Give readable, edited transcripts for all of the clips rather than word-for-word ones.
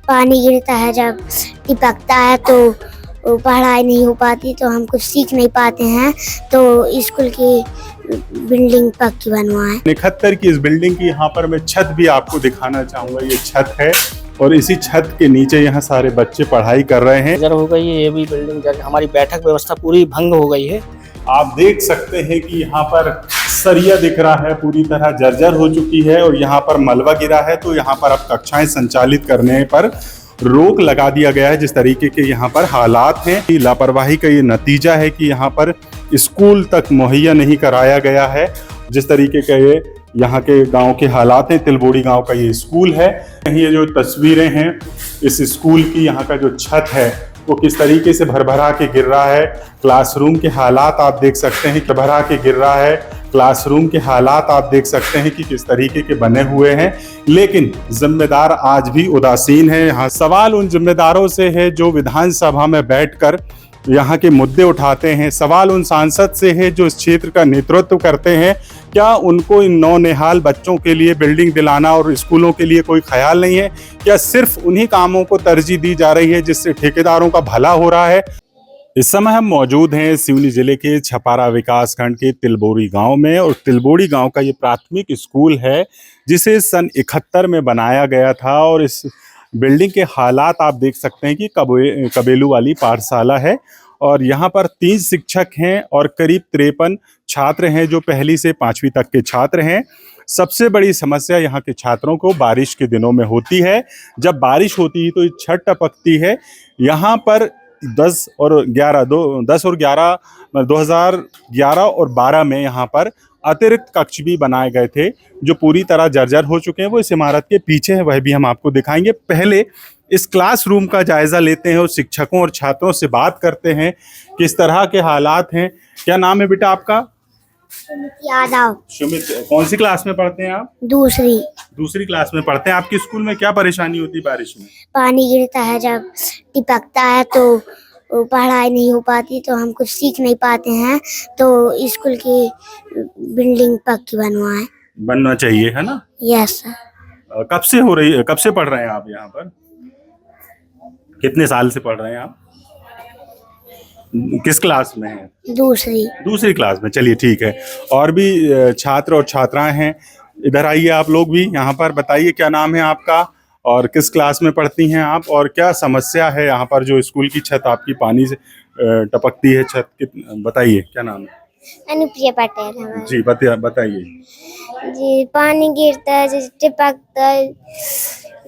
पानी गिरता है, जब टिपकता है तो पढ़ाई नहीं हो पाती, तो हम कुछ सीख नहीं पाते हैं। तो स्कूल की बिल्डिंग पक्की बनवाएं। 71 की इस बिल्डिंग की यहाँ पर मैं छत भी आपको दिखाना चाहूँगा। ये छत है और इसी छत के नीचे यहाँ सारे बच्चे पढ़ाई कर रहे हैं। जर्जर हो गई है, ये भी बिल्डिंग जर्जर, हमारी बैठक व्यवस्था पूरी भंग हो गई है। आप देख सकते हैं कि यहाँ पर सरिया दिख रहा है, पूरी तरह जर्जर हो चुकी है और यहाँ पर मलबा गिरा है। तो यहाँ पर अब कक्षाएं संचालित करने पर रोक लगा दिया गया है। जिस तरीके के यहाँ पर हालात हैं, लापरवाही का ये नतीजा है कि यहाँ पर स्कूल तक मुहैया नहीं कराया गया है। जिस तरीके के ये यहाँ के गांव के हालात हैं, तिलबोड़ी गांव का ये स्कूल है। ये जो तस्वीरें हैं इस स्कूल की, यहाँ का जो छत है वो किस तरीके से भरभरा के गिर रहा है। क्लासरूम के हालात आप देख सकते हैं कि भरा के गिर रहा है। क्लासरूम के हालात आप देख सकते हैं कि किस तरीके के बने हुए हैं, लेकिन जिम्मेदार आज भी उदासीन है। यहाँ सवाल उन जिम्मेदारों से है जो विधानसभा में बैठकर यहाँ के मुद्दे उठाते हैं। सवाल उन सांसद से है जो इस क्षेत्र का नेतृत्व करते हैं। क्या उनको इन नौनिहाल बच्चों के लिए बिल्डिंग दिलाना और स्कूलों के लिए कोई ख्याल नहीं है? क्या सिर्फ उन्हीं कामों को तरजीह दी जा रही है जिससे ठेकेदारों का भला हो रहा है? इस समय हम मौजूद हैं सिवनी जिले के छपारा विकास खंड के तिलबोड़ी गांव में, और तिलबोड़ी गांव का ये प्राथमिक स्कूल है जिसे सन 71 में बनाया गया था। और इस बिल्डिंग के हालात आप देख सकते हैं कि कबेलू वाली पाठशाला है और यहाँ पर 3 शिक्षक हैं और करीब 53 छात्र हैं जो पहली से 5वीं तक के छात्र हैं। सबसे बड़ी समस्या यहाँ के छात्रों को बारिश के दिनों में होती है। जब बारिश होती है तो ये छत टपकती है। यहाँ पर 2011 और 12 में यहाँ पर अतिरिक्त कक्ष भी बनाए गए थे जो पूरी तरह जर्जर हो चुके हैं। वो इस इमारत के पीछे है, वह भी हम आपको दिखाएंगे। पहले इस क्लासरूम का जायजा लेते हैं और शिक्षकों और छात्रों से बात करते हैं किस तरह के हालात हैं। क्या नाम है बेटा आपका? सुमित यादव। सुमित, कौन सी क्लास में पढ़ते हैं आप? दूसरी क्लास में पढ़ते हैं। आपके स्कूल में क्या परेशानी होती है बारिश में? पानी गिरता है, जब टिपकता है तो पढ़ाई नहीं हो पाती, तो हम कुछ सीख नहीं पाते हैं। तो स्कूल की बिल्डिंग पक्की बनवाएं। बनना चाहिए, है ना? Yes sir. कब से हो रही है, कब से पढ़ रहे हैं आप यहाँ पर? कितने साल से पढ़ रहे हैं आप? किस क्लास में हैं? दूसरी क्लास में। चलिए ठीक है। और भी छात्र और छात्राएं हैं, इधर आइए आप लोग भी। यहाँ पर बताइए क्या नाम है आपका और किस क्लास में पढ़ती हैं आप, और क्या समस्या है यहाँ पर जो स्कूल की छत आपकी पानी से टपकती है छत? बताइए क्या नाम है? अनुप्रिया पटेल हमारा। जी बताइए। जी, पानी गिरता है, जैसे टिपकता है,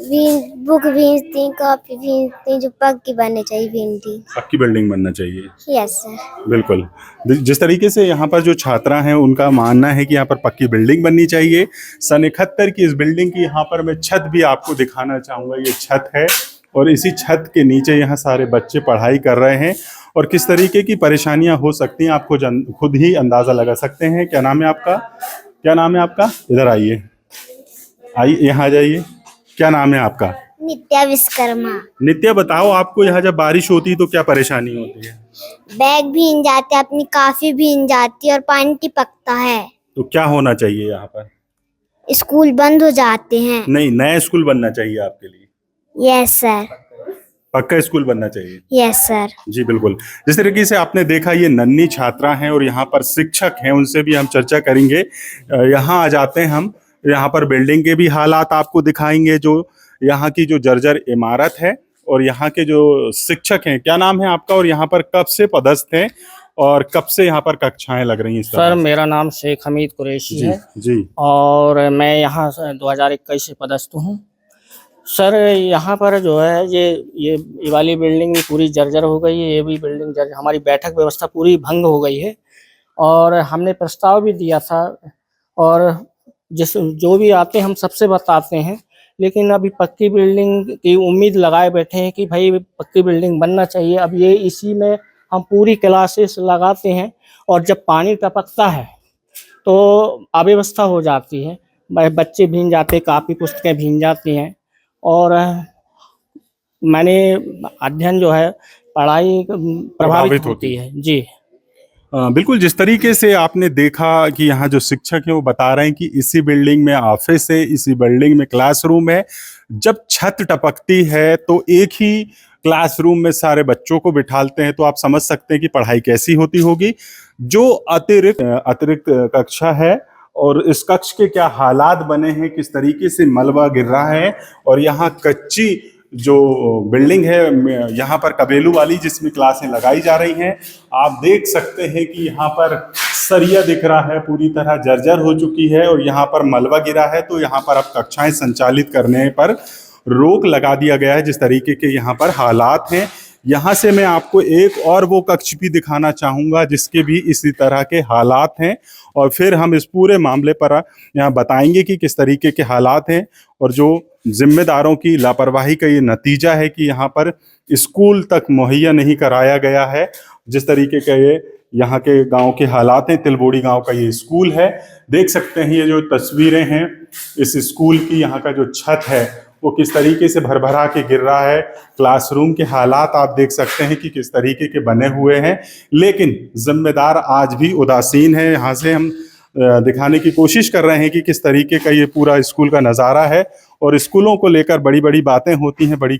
बुक भींजती, कॉपी भींजती, जो पक्की बननी चाहिए बिल्डिंग। पक्की बिल्डिंग बनना चाहिए। Yes sir. बिल्कुल। जिस तरीके से यहाँ पर जो छात्रा हैं उनका मानना है कि यहाँ पर पक्की बिल्डिंग बननी चाहिए। सन 71 की इस बिल्डिंग की यहाँ पर मैं छत भी आपको दिखाना चाहूँगा। ये छत है और इसी छत के नीचे यहाँ सारे बच्चे पढ़ाई कर रहे हैं और किस तरीके की परेशानियाँ हो सकती हैं आपको खुद ही अंदाज़ा लगा सकते हैं। क्या नाम है आपका? क्या नाम है आपका? इधर आइए, यहाँ आ जाइए। क्या नाम है आपका? नित्या विश्वकर्मा। नित्या, बताओ आपको यहाँ जब बारिश होती है तो क्या परेशानी होती है? बैग भीग जाते हैं, अपनी काफी भीग जाती है और पानी टिपकता है। तो क्या होना चाहिए यहाँ पर? स्कूल बंद हो जाते हैं। नहीं, नया स्कूल बनना चाहिए आपके लिए। Yes sir. पक्का स्कूल बनना चाहिए। Yes sir. जी बिल्कुल। जिस तरीके से आपने देखा ये नन्ही छात्रा हैं और यहाँ पर शिक्षक हैं, उनसे भी हम चर्चा करेंगे। यहाँ आ जाते हैं हम। यहाँ पर बिल्डिंग के भी हालात आपको दिखाएंगे, जो यहाँ की जो जर्जर इमारत है, और यहाँ के जो शिक्षक हैं। क्या नाम है आपका और यहाँ पर कब से पदस्थ हैं और कब से यहाँ पर कक्षाएं लग रही हैं? सर मेरा नाम शेख हमीद कुरैशी है जी। और मैं यहाँ 2021 से पदस्थ हूँ। सर यहाँ पर जो है ये वाली बिल्डिंग भी पूरी जर्जर हो गई है। ये भी बिल्डिंग जर्जर, हमारी बैठक व्यवस्था पूरी भंग हो गई है और हमने प्रस्ताव भी दिया था और जो भी आते हैं हम सबसे बताते हैं, लेकिन अभी पक्की बिल्डिंग की उम्मीद लगाए बैठे हैं कि भाई पक्की बिल्डिंग बनना चाहिए। अब ये इसी में हम पूरी क्लासेस लगाते हैं और जब पानी टपकता है तो अव्यवस्था हो जाती है, बच्चे भीग जाते, कापी पुस्तकें भीग जाती हैं। और मैंने अध्ययन जो है पढ़ाई प्रभावित होती है। जी बिल्कुल। जिस तरीके से आपने देखा कि यहाँ जो शिक्षक हैं वो बता रहे हैं कि इसी बिल्डिंग में ऑफिस है, इसी बिल्डिंग में क्लासरूम है। जब छत टपकती है तो एक ही क्लासरूम में सारे बच्चों को बिठालते हैं, तो आप समझ सकते हैं कि पढ़ाई कैसी होती होगी। जो अतिरिक्त कक्षा है और इस कक्ष के क्या हालात बने हैं, किस तरीके से मलबा गिर रहा है, और यहाँ कच्ची जो बिल्डिंग है यहाँ पर कबेलू वाली जिसमें क्लासें लगाई जा रही हैं, आप देख सकते हैं कि यहाँ पर सरिया दिख रहा है, पूरी तरह जर्जर हो चुकी है और यहाँ पर मलबा गिरा है। तो यहाँ पर अब कक्षाएं संचालित करने पर रोक लगा दिया गया है, जिस तरीके के यहाँ पर हालात हैं। यहाँ से मैं आपको एक और वो कक्ष भी दिखाना चाहूँगा जिसके भी इसी तरह के हालात हैं, और फिर हम इस पूरे मामले पर यहाँ बताएंगे कि किस तरीके के हालात हैं और जो जिम्मेदारों की लापरवाही का ये नतीजा है कि यहाँ पर स्कूल तक मुहैया नहीं कराया गया है। जिस तरीके का ये यहाँ के गांव के हालात हैं, तिलबोड़ी गांव का ये स्कूल है, देख सकते हैं ये जो तस्वीरें हैं इस स्कूल की, यहाँ का जो छत है वो किस तरीके से भरभरा के गिर रहा है। क्लासरूम के हालात आप देख सकते हैं कि किस तरीके के बने हुए हैं, लेकिन जिम्मेदार आज भी उदासीन है। यहाँ से हम दिखाने की कोशिश कर रहे हैं कि किस तरीके का ये पूरा स्कूल का नज़ारा है, और स्कूलों को लेकर बड़ी बड़ी बातें होती हैं, बड़ी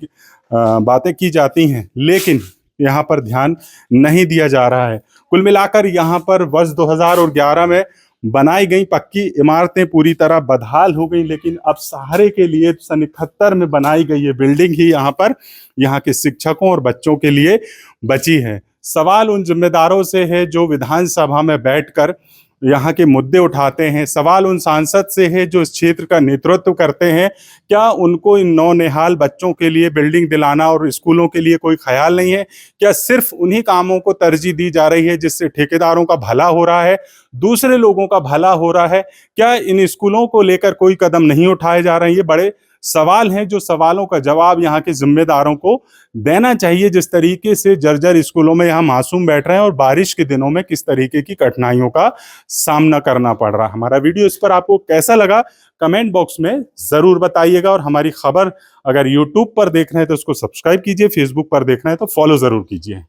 बातें की जाती हैं, लेकिन यहाँ पर ध्यान नहीं दिया जा रहा है। कुल मिलाकर यहाँ पर वर्ष 2011 में बनाई गई पक्की इमारतें पूरी तरह बदहाल हो गई, लेकिन अब सहारे के लिए सन 71 में बनाई गई ये बिल्डिंग ही यहाँ पर यहाँ के शिक्षकों और बच्चों के लिए बची है। सवाल उन जिम्मेदारों से है जो विधानसभा में बैठकर यहाँ के मुद्दे उठाते हैं, सवाल उन सांसद से है जो इस क्षेत्र का नेतृत्व करते हैं। क्या उनको इन नौनिहाल बच्चों के लिए बिल्डिंग दिलाना और स्कूलों के लिए कोई ख्याल नहीं है? क्या सिर्फ उन्हीं कामों को तरजीह दी जा रही है जिससे ठेकेदारों का भला हो रहा है, दूसरे लोगों का भला हो रहा है? क्या इन स्कूलों को लेकर कोई कदम नहीं उठाए जा रहे हैं? ये बड़े सवाल हैं, जो सवालों का जवाब यहाँ के जिम्मेदारों को देना चाहिए। जिस तरीके से जर्जर स्कूलों में यहाँ मासूम बैठ रहे हैं और बारिश के दिनों में किस तरीके की कठिनाइयों का सामना करना पड़ रहा है। हमारा वीडियो इस पर आपको कैसा लगा कमेंट बॉक्स में ज़रूर बताइएगा, और हमारी खबर अगर यूट्यूब पर देख रहे हैं तो उसको सब्सक्राइब कीजिए, फेसबुक पर देख रहे हैं तो फॉलो ज़रूर कीजिए।